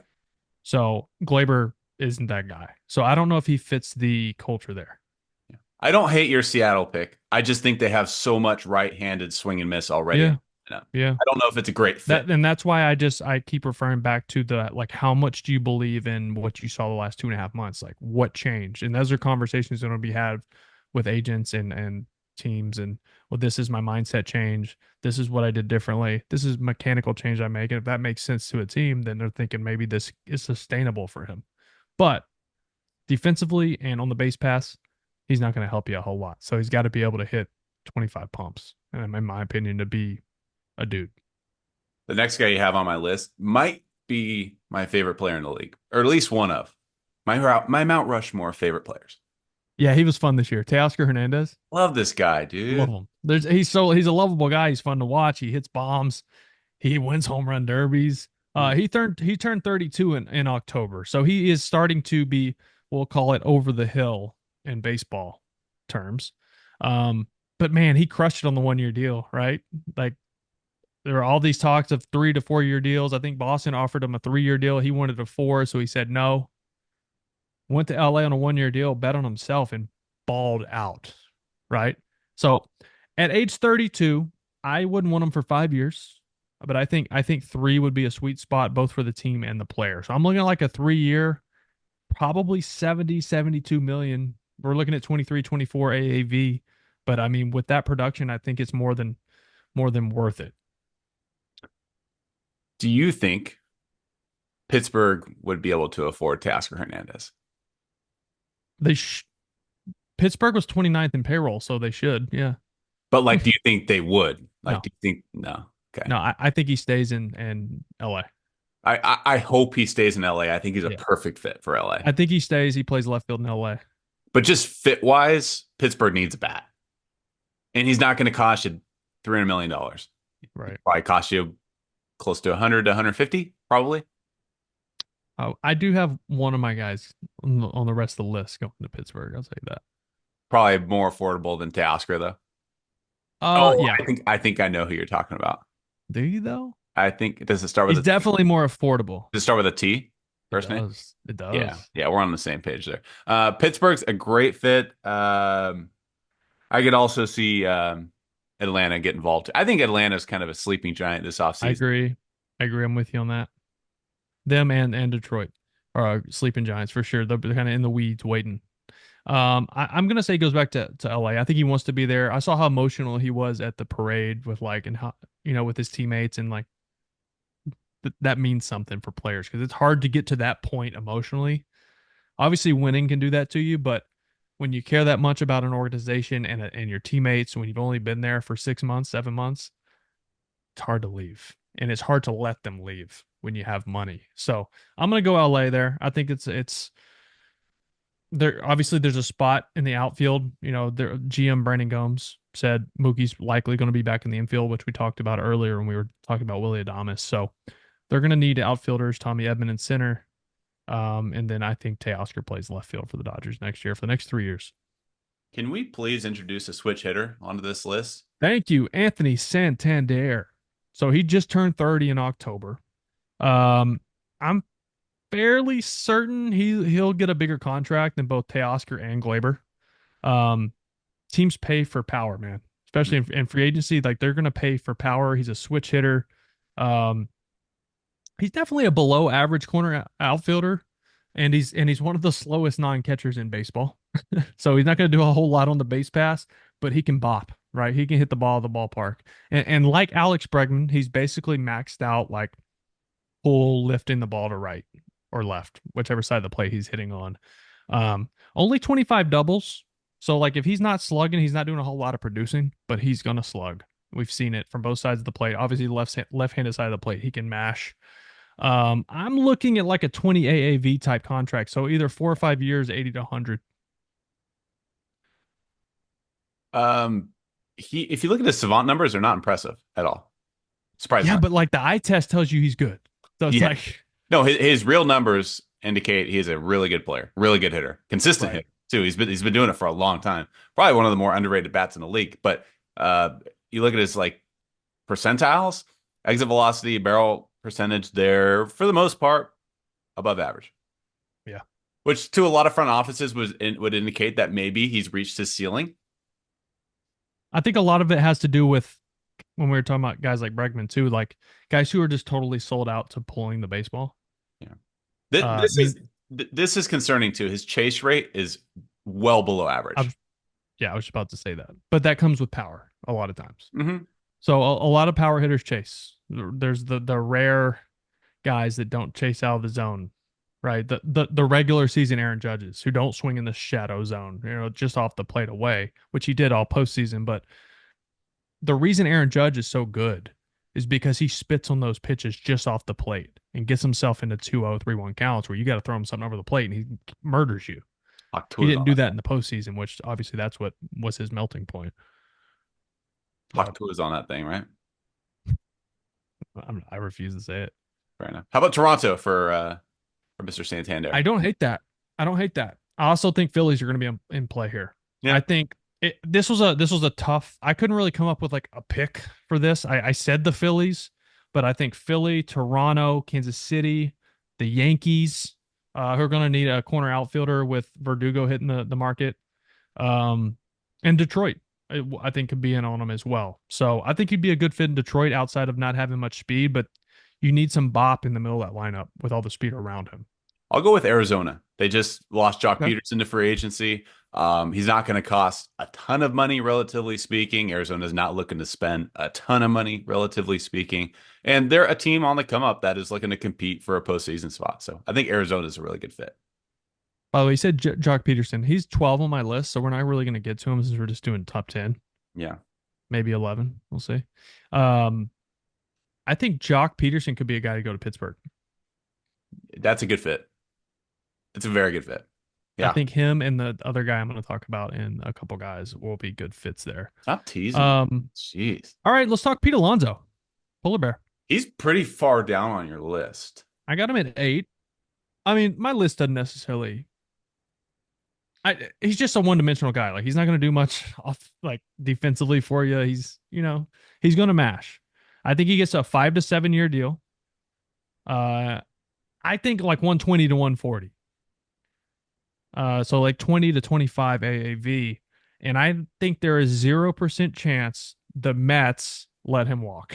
B: So Gleyber isn't that guy. So I don't know if he fits the culture there.
A: I don't hate your Seattle pick. I just think they have so much right-handed swing and miss already.
B: Yeah, yeah.
A: I don't know if it's a great fit.
B: That's why I keep referring back to the like how much do you believe in what you saw the last 2.5 months? Like what changed? And those are conversations that will be had with agents and teams and well, this is my mindset change. This is what I did differently. This is mechanical change I make. And if that makes sense to a team, then they're thinking maybe this is sustainable for him. But defensively and on the base pass, he's not going to help you a whole lot. So he's got to be able to hit 25 pumps, and in my opinion, to be a dude.
A: The next guy you have on my list might be my favorite player in the league, or at least one of my Mount Rushmore favorite players.
B: Yeah, he was fun this year. Teoscar Hernandez,
A: Love this guy,
B: love
A: dude.
B: him. He's a lovable guy. He's fun to watch. He hits bombs. He wins home run derbies. He turned 32 in October, so he is starting to be, we'll call it over the hill in baseball terms. But man, he crushed it on the 1 year deal, right? Like there were all these talks of 3 to 4 year deals. I think Boston offered him a 3 year deal. He wanted a 4, so he said no. Went to LA on a 1 year deal, bet on himself, and balled out, right? So at age 32, I wouldn't want him for 5 years, but I think 3 would be a sweet spot both for the team and the player. So I'm looking at like a 3 year, probably 70, 72 million. We're looking at 23, 24 AAV, but I mean with that production, I think it's more than worth it.
A: Do you think Pittsburgh would be able to afford Tasker Hernandez?
B: They Pittsburgh was 29th in payroll, so they should. Yeah.
A: But like, do you think they would? Like,
B: No.
A: do you think no? Okay.
B: No, I think he stays in LA.
A: I hope he stays in LA. I think he's a
B: Yeah.
A: perfect fit for LA.
B: I think he stays. He plays left field in LA.
A: But just fit wise, Pittsburgh needs a bat. And he's not going to cost you $300 million. He
B: Right.
A: probably cost you close to 100 to 150, probably.
B: I do have one of my guys on the rest of the list going to Pittsburgh. I'll say that.
A: Probably more affordable than Teoscar, though. Oh,
B: Yeah.
A: I think I know who you're talking about.
B: Do you though?
A: I think does it start with
B: He's
A: a T?
B: definitely more affordable.
A: Does it start with a T?
B: It
A: First name?
B: does. It
A: Yeah,
B: does.
A: yeah, we're on the same page there. Pittsburgh's a great fit. I could also see Atlanta get involved. I think Atlanta's kind of a sleeping giant this
B: I
A: offseason.
B: agree. I agree. I'm with you on that. Them and Detroit are sleeping giants for sure. They're kind of in the weeds waiting. I'm gonna say he goes back to LA. I think he wants to be there. I saw how emotional he was at the parade with like and how with his teammates and like that means something for players because it's hard to get to that point emotionally. Obviously, winning can do that to you, but when you care that much about an organization and your teammates, when you've only been there for 6 months, 7 months, it's hard to leave, and it's hard to let them leave when you have money. So I'm gonna go LA there. I think it's there. Obviously, there's a spot in the outfield. Their GM Brandon Gomes said Mookie's likely going to be back in the infield, which we talked about earlier when we were talking about Willy Adames. So they're going to need outfielders, Tommy Edman in center. And then I think Teoscar plays left field for the Dodgers next year for the next 3 years.
A: Can we please introduce a switch hitter onto this list?
B: Thank you, Anthony Santander. So he just turned 30 in October. I'm fairly certain he'll get a bigger contract than both Teoscar and Gleyber. Um, Teams pay for power, man, especially in free agency. Like they're gonna pay for power. He's a switch hitter. Um, he's definitely a below average corner outfielder, and he's one of the slowest non catchers in baseball. So he's not going to do a whole lot on the base pass, but he can bop, right? He can hit the ball at the ballpark. And like Alex Bregman, he's basically maxed out like pull lifting the ball to right or left, whichever side of the plate he's hitting on. Only 25 doubles. So like if he's not slugging, he's not doing a whole lot of producing, but he's going to slug. We've seen it from both sides of the plate. Obviously, left-handed side of the plate, he can mash. I'm looking at like a 20 AAV type contract, so either 4 or 5 years, 80 to 100.
A: Um, if you look at his savant numbers, they're not impressive at all.
B: Yeah,
A: Surprisingly.
B: but like the eye test tells you he's good. So it's
A: Yeah.
B: like,
A: No, his real numbers indicate he's a really good player, really good hitter, consistent
B: right.
A: hitter too. He's been doing it for a long time. Probably one of the more underrated bats in the league. But you look at his like percentiles, exit velocity, barrel percentage, they're for the most part above average.
B: Yeah.
A: Which to a lot of front offices would indicate that maybe he's reached his ceiling.
B: I think a lot of it has to do with when we were talking about guys like Bregman too, like guys who are just totally sold out to pulling the baseball.
A: Yeah.
B: I
A: This
B: mean,
A: is this is concerning too. His chase rate is well below
B: I,
A: average.
B: yeah, I was about to say that, but that comes with power a lot of times.
A: Hmm.
B: So a lot of power hitters chase. There's the rare guys that don't chase out of the zone, right? The regular season Aaron Judges who don't swing in the shadow zone, just off the plate away, which he did all postseason. But the reason Aaron Judge is so good is because he spits on those pitches just off the plate and gets himself into 2-0, 3-1 counts where you got to throw him something over the plate and he murders you. He
A: Hawk
B: didn't do that in the postseason, which obviously that's what was his melting point. But
A: is on that thing, right?
B: I refuse to say it.
A: Fair enough. How about Toronto for Mr. Santander?
B: I don't hate that. I don't hate that. I also think Phillies are going to be in play here. I
A: Yeah.
B: think this was a tough. I couldn't really come up with like a pick for this. I said the Phillies, but I think Philly, Toronto, Kansas City, the Yankees, who are going to need a corner outfielder with Verdugo hitting the market, um, and Detroit. I think could be in on him as well. So I think he'd be a good fit in Detroit outside of not having much speed, but you need some bop in the middle of that lineup with all the speed around him.
A: I'll go with Arizona. They just lost Jock
B: Okay.
A: Peterson to free agency. He's not going to cost a ton of money, relatively speaking. Arizona's not looking to spend a ton of money, relatively speaking. And they're a team on the come up that is looking to compete for a postseason spot. So I think Arizona is a really good fit.
B: By the way, you said Jock Peterson. He's 12 on my list, so we're not really going to get to him since we're just doing top 10,
A: Yeah.
B: maybe 11. We'll see. Um, I think Jock Peterson could be a guy to go to Pittsburgh.
A: That's a good fit. It's a very good fit.
B: I
A: Yeah.
B: think him and the other guy I'm going to talk about and a couple guys will be good fits there.
A: Stop teasing me.
B: Um,
A: Jeez.
B: all right, let's talk Pete Alonso, Polar Bear.
A: He's pretty far down on your list.
B: I got him at 8. I mean, my list doesn't necessarily. He's just a one-dimensional guy. Like he's not going to do much off like defensively for you. He's going to mash. I think he gets a 5 to 7 year deal. I think like 120 to 140. So like 20 to 25 AAV, and I think there is 0% chance the Mets let him walk.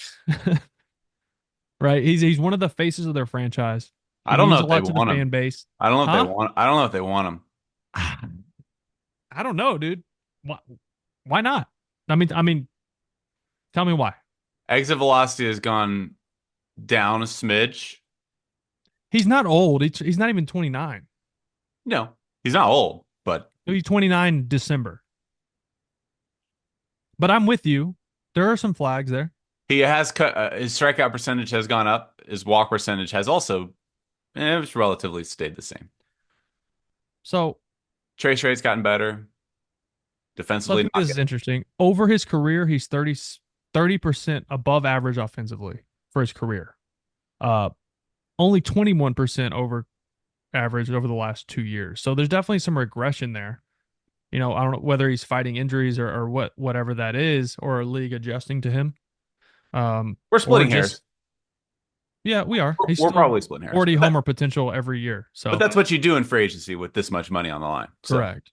B: Right? He's one of the faces of their franchise. He
A: I don't know
B: means a
A: if they
B: lot to the
A: want him.
B: fan base.
A: I don't know if they
B: Huh?
A: want. I don't know if they want him.
B: I don't know, dude. Why not? I mean, tell me why.
A: Exit velocity has gone down a smidge.
B: He's not old. He's not even 29.
A: No, he's not old, but
B: He's 29 December. But I'm with you. There are some flags there.
A: he has cut. His strikeout percentage has gone up. His walk percentage has also, it's relatively stayed the same.
B: So
A: Trace rate's gotten better.
B: I
A: Defensively,
B: think
A: not
B: this is
A: getting.
B: interesting. Over his career, he's 30% above average offensively for his career. Uh, Only 21% over average over the last 2 years. So there's definitely some regression there. I don't know whether he's fighting injuries or whatever that is, or a league adjusting to him.
A: We're
B: Or
A: splitting
B: just
A: hairs.
B: yeah, we are. He's
A: We're
B: still
A: probably splitting hairs.
B: 40 homer potential every year.
A: But
B: So
A: that's what you do in free agency with this much money on the line. So
B: correct.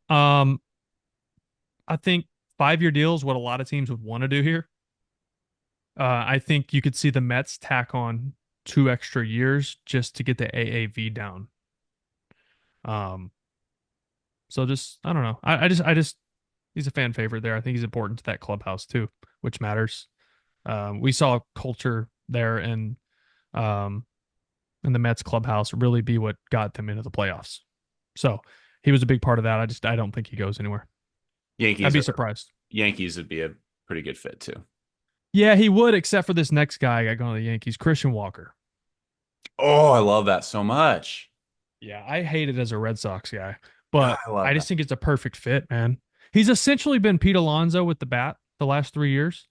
B: Um, I think 5 year deal is what a lot of teams would want to do here. I think you could see the Mets tack on 2 extra years just to get the AAV down. Um, so just I don't know. I just he's a fan favorite there. I think he's important to that clubhouse too, which matters. We saw culture there um in the Mets clubhouse really be what got them into the playoffs. So he was a big part of that. I don't think he goes anywhere. I'd
A: Yankees
B: be
A: are
B: surprised.
A: Yankees would be a pretty good fit too.
B: Yeah, he would, except for this next guy I got going to the Yankees, Christian Walker.
A: Oh, I love that so much.
B: Yeah, I hate it as a Red Sox guy, but
A: I love
B: I
A: that.
B: just think it's a perfect fit, man. He's essentially been Pete Alonso with the bat the last 3 years,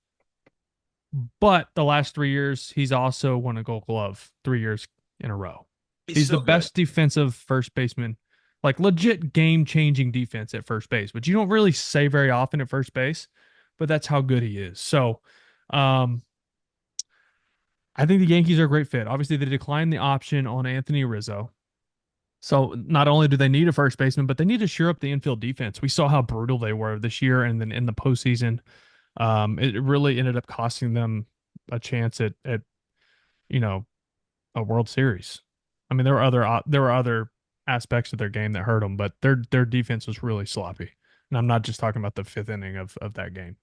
B: but the last 3 years he's also won a Gold Glove 3 years in a row.
A: He's
B: He's the
A: so good.
B: best defensive first baseman, like legit game-changing defense at first base, which you don't really say very often at first base, but that's how good he is. So, um, I think the Yankees are a great fit. Obviously, they declined the option on Anthony Rizzo. So not only do they need a first baseman, but they need to shore up the infield defense. We saw how brutal they were this year, and then in the postseason, it really ended up costing them a chance at you know a World Series. I mean, there were other aspects of their game that hurt them, but their defense was really sloppy. And I'm not just talking about the fifth inning of that game.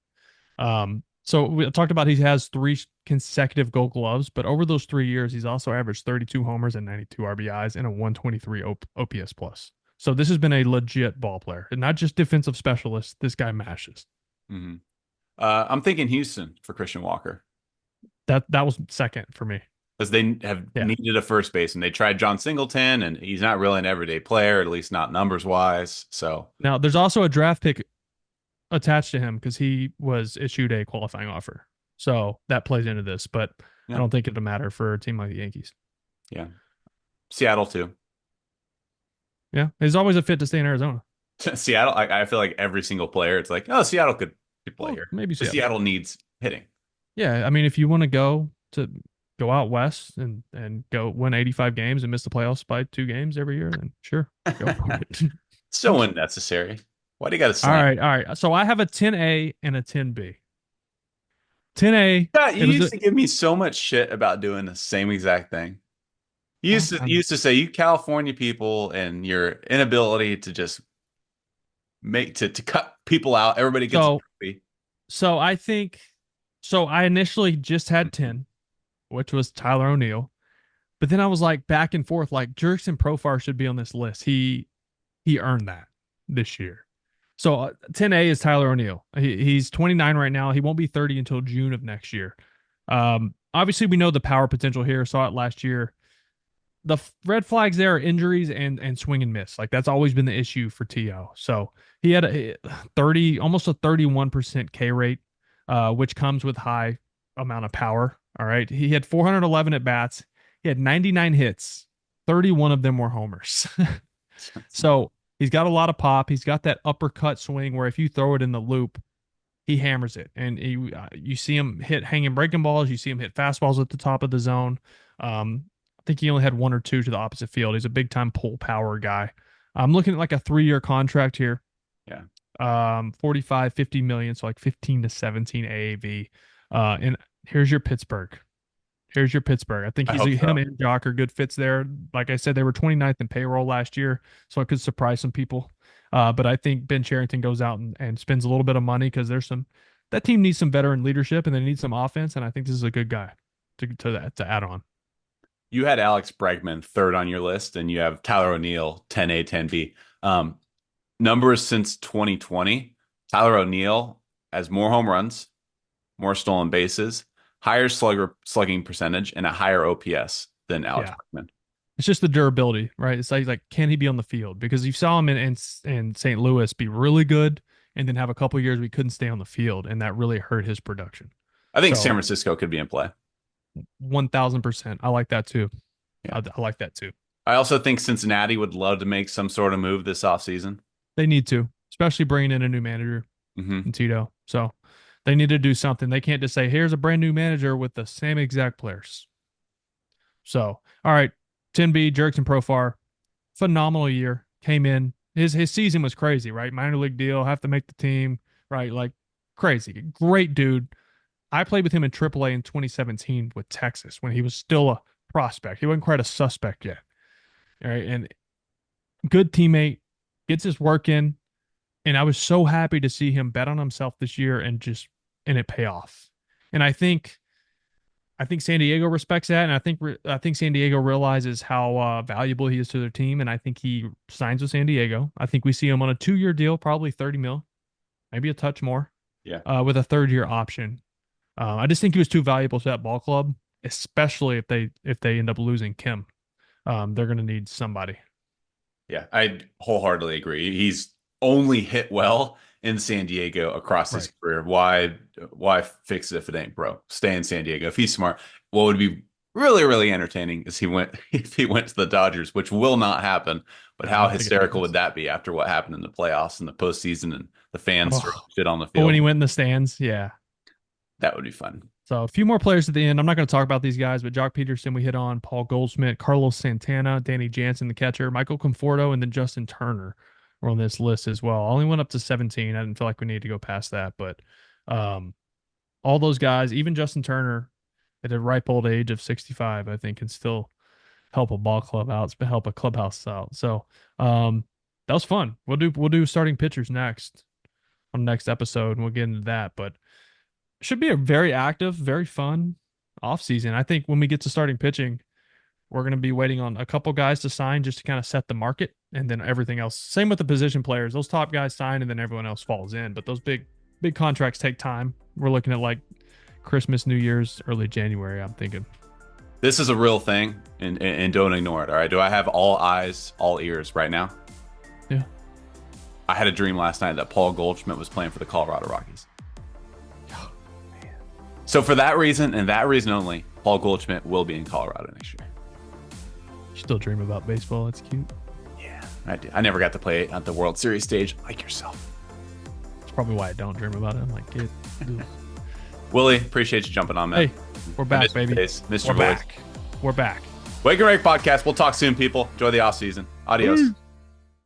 B: So we talked about he has 3 consecutive Gold Gloves, but over those 3 years, he's also averaged 32 homers and 92 RBIs and a 123 OPS plus. So this has been a legit ball player, and not just defensive specialist. This guy mashes.
A: Hmm. I'm thinking Houston for Christian Walker
B: That was second for me.
A: because they have
B: Yeah.
A: needed a first baseman. They tried John Singleton, and he's not really an everyday player, at least not numbers wise. So
B: Now there's also a draft pick attached to him because he was issued a qualifying offer. So that plays into this, but I
A: yeah,
B: don't think it'll matter for a team like the Yankees.
A: yeah, Seattle too.
B: Yeah, he's always a fit to stay in Arizona.
A: Seattle. I feel like every single player, it's like, oh, Seattle could play
B: Well,
A: here.
B: maybe
A: But
B: Seattle.
A: Seattle needs hitting.
B: Yeah, I mean, if you want to go out west and go win 85 games and miss the playoffs by 2 games every year, then sure, go for it.
A: So unnecessary. Why do you got to
B: All
A: slam?
B: right, all right. So I have a 10A and a 10B. 10A,
A: God, you
B: it was
A: used
B: a,
A: to give me so much shit about doing the same exact thing. You
B: well,
A: used to you used to say you California people and your inability to just to cut people out. Everybody gets a
B: so
A: trophy.
B: so I think so I initially just had 10, which was Tyler O'Neill. But then I was like back and forth, like Jerkson Profar should be on this list. He earned that this year. So 10A is Tyler O'Neill. He's 29 right now. He won't be 30 until June of next year. Obviously, we know the power potential here. Saw it last year. the red flags there are injuries and swing and miss. Like that's always been the issue for To. So he had a 30, almost a 31% K rate, which comes with high amount of power. All right, he had 411 at bats. He had 99 hits. 31 of them were homers. So he's got a lot of pop. He's got that uppercut swing where if you throw it in the loop, he hammers it. And you see him hit hanging breaking balls. You see him hit fastballs at the top of the zone. I think he only had one or two to the opposite field. He's a big time pull power guy. I'm looking at like a 3-year contract here.
A: Yeah.
B: 45, 50 million. So like 15 to 17 AAV. And here's your Pittsburgh. Here's your Pittsburgh. I think him and Jock are good fits there. Like I said, they were 29th in payroll last year, so it could surprise some people. But I think Ben Cherington goes out and spends a little bit of money because that team needs some veteran leadership and they need some offense, and I think this is a good guy to add on.
A: You had Alex Bregman third on your list, and you have Tyler O'Neill 10A, 10B. Numbers since 2020, Tyler O'Neill has more home runs, more stolen bases, higher slugging percentage, and a higher OPS than Alex Bregman.
B: It's just the durability, right? It's like can he be on the field? Because you saw him in St. Louis be really good and then have a couple of years we couldn't stay on the field, and that really hurt his production.
A: I think San Francisco could be in play.
B: 1,000%. I like that too. Yeah. I like that too.
A: I also think Cincinnati would love to make some sort of move this offseason.
B: They need to, especially bringing in a new manager in Tito. So they need to do something. They can't just say, here's a brand new manager with the same exact players. So, all right, 10B, Jurickson Profar, phenomenal year. Came in. His season was crazy, right? Minor league deal, have to make the team, right? Like crazy. Great dude. I played with him in AAA in 2017 with Texas when he was still a prospect. He wasn't quite a suspect yet. All right. And good teammate, gets his work in. And I was so happy to see him bet on himself this year and it pay off. And I think San Diego respects that. And I think San Diego realizes how valuable he is to their team. And I think he signs with San Diego. I think we see him on a 2-year deal, probably 30 mil, maybe a touch more.
A: Yeah.
B: With a 3rd-year option. I just think he was too valuable to that ball club, especially if they end up losing Kim. They're going to need somebody.
A: Yeah, I wholeheartedly agree. He's only hit well in San Diego across his career. Why fix it if it ain't broke? Stay in San Diego. If he's smart, what would be really, really entertaining is if he went to the Dodgers, which will not happen. But how hysterical would that be after what happened in the playoffs and the postseason and the fans shit on the field?
B: When he went in the stands, yeah.
A: That would be fun.
B: So a few more players at the end. I'm not going to talk about these guys, but Jock Peterson we hit on, Paul Goldschmidt, Carlos Santana, Danny Jansen, the catcher, Michael Conforto, and then Justin Turner were on this list as well. I only went up to 17. I didn't feel like we needed to go past that, but all those guys, even Justin Turner at a ripe old age of 65, I think can still help a ball club out, help a clubhouse out. So that was fun. We'll do starting pitchers next on the next episode, and we'll get into that, but should be a very active, very fun offseason. I think when we get to starting pitching, we're going to be waiting on a couple guys to sign just to kind of set the market, and then everything else. Same with the position players. Those top guys sign, and then everyone else falls in. But those big contracts take time. We're looking at like Christmas, New Year's, early January, I'm thinking.
A: This is a real thing, and don't ignore it, all right? Do I have all eyes, all ears right now?
B: Yeah.
A: I had a dream last night that Paul Goldschmidt was playing for the Colorado Rockies. So for that reason and that reason only, Paul Goldschmidt will be in Colorado next year.
B: You still dream about baseball? That's cute.
A: Yeah, I do. I never got to play at the World Series stage like yourself.
B: That's probably why I don't dream about it. I'm like, kid.
A: Willie, appreciate you jumping on, man.
B: Hey, we're back, baby.
A: Mr.
B: We're
A: Voice.
B: back. We're back.
A: RAKE Podcast. We'll talk soon, people. Enjoy the off season. Adios.